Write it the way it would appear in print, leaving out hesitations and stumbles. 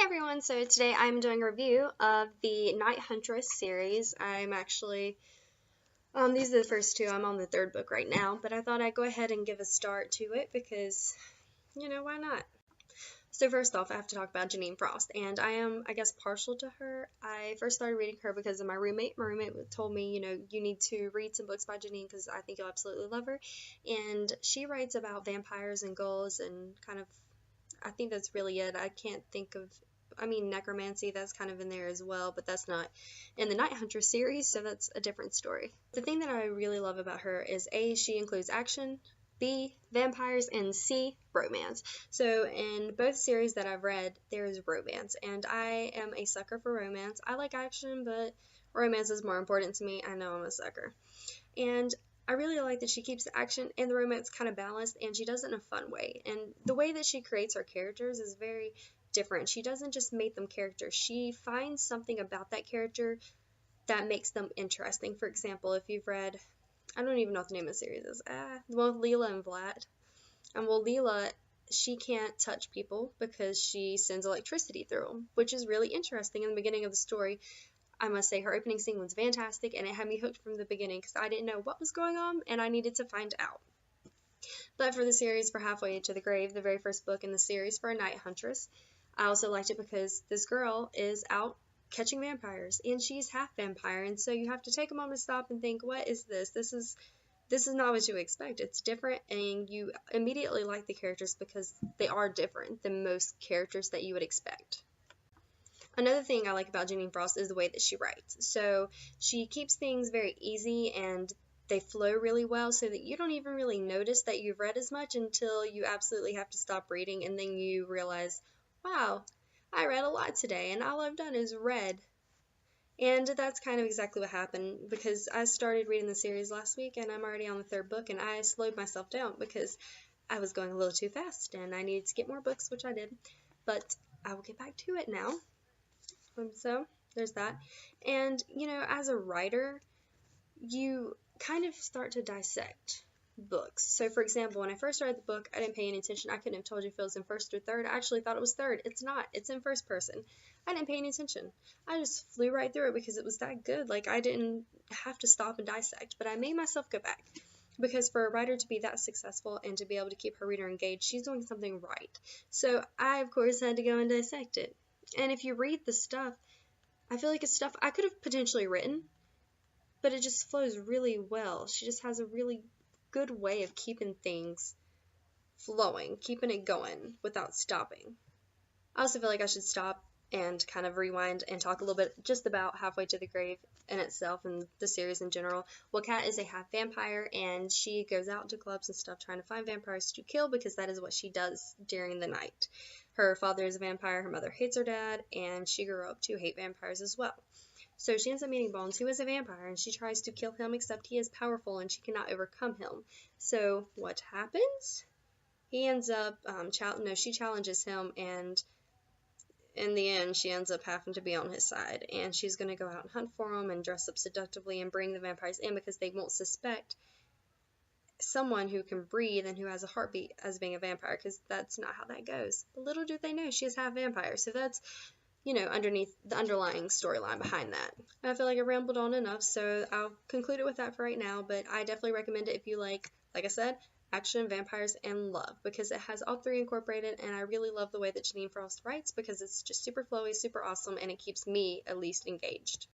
Everyone, so today I'm doing a review of the Night Huntress series. I'm actually, these are the first two. I'm on the third book right now, but I thought I'd go ahead and give a start to it because, why not? So first off, I have to talk about Jeaniene Frost, and I am, I guess, partial to her. I first started reading her because of my roommate. My roommate told me, you need to read some books by Jeaniene because I think you'll absolutely love her. And she writes about vampires and ghouls and kind of, I think that's really it. I can't think of, necromancy, that's kind of in there as well, but that's not in the Night Huntress series, so that's a different story. The thing that I really love about her is A, she includes action, B, vampires, and C, romance. So in both series that I've read, there is romance, and I am a sucker for romance. I like action, but romance is more important to me. I know I'm a sucker. And I really like that she keeps the action and the romance kind of balanced, and she does it in a fun way. And the way that she creates her characters is very different. She doesn't just make them characters. She finds something about that character that makes them interesting. For example, if you've read, I don't even know what the name of the series is, the one with Leela and Vlad. Well, Leela, she can't touch people because she sends electricity through them, which is really interesting in the beginning of the story. I must say her opening scene was fantastic, and it had me hooked from the beginning because I didn't know what was going on and I needed to find out. But for the series, for Halfway to the Grave, the very first book in the series for a Night Huntress, I also liked it because this girl is out catching vampires, and she's half vampire, and so you have to take a moment to stop and think, what is this? This is not what you expect. It's different, and you immediately like the characters because they are different than most characters that you would expect. Another thing I like about Jeaniene Frost is the way that she writes. So she keeps things very easy and they flow really well so that you don't even really notice that you've read as much until you absolutely have to stop reading, and then you realize, wow, I read a lot today and all I've done is read. And that's kind of exactly what happened because I started reading the series last week and I'm already on the third book, and I slowed myself down because I was going a little too fast and I needed to get more books, which I did. But I will get back to it now. So there's that. And, as a writer, you kind of start to dissect books. So, for example, when I first read the book, I didn't pay any attention. I couldn't have told you if it was in first or third. I actually thought it was third. It's not. It's in first person. I didn't pay any attention. I just flew right through it because it was that good. Like, I didn't have to stop and dissect, but I made myself go back. Because for a writer to be that successful and to be able to keep her reader engaged, she's doing something right. So I, of course, had to go and dissect it. And if you read the stuff, I feel like it's stuff I could have potentially written, but it just flows really well. She just has a really good way of keeping things flowing, keeping it going without stopping. I also feel like I should stop and kind of rewind and talk a little bit just about Halfway to the Grave in itself and the series in general. Well, Kat is a half vampire, and she goes out to clubs and stuff trying to find vampires to kill because that is what she does during the night. Her father is a vampire, her mother hates her dad, and she grew up to hate vampires as well. So she ends up meeting Bones, who is a vampire, and she tries to kill him, except he is powerful and she cannot overcome him. So what happens? He ends up, she challenges him, and in the end, she ends up having to be on his side, and she's going to go out and hunt for him and dress up seductively and bring the vampires in because they won't suspect someone who can breathe and who has a heartbeat as being a vampire, because that's not how that goes. But little do they know she is half vampire, so that's, underneath the underlying storyline behind that. I feel like I rambled on enough, so I'll conclude it with that for right now, but I definitely recommend it if you like I said, action, vampires, and love, because it has all three incorporated, and I really love the way that Jeaniene Frost writes because it's just super flowy, super awesome, and it keeps me at least engaged.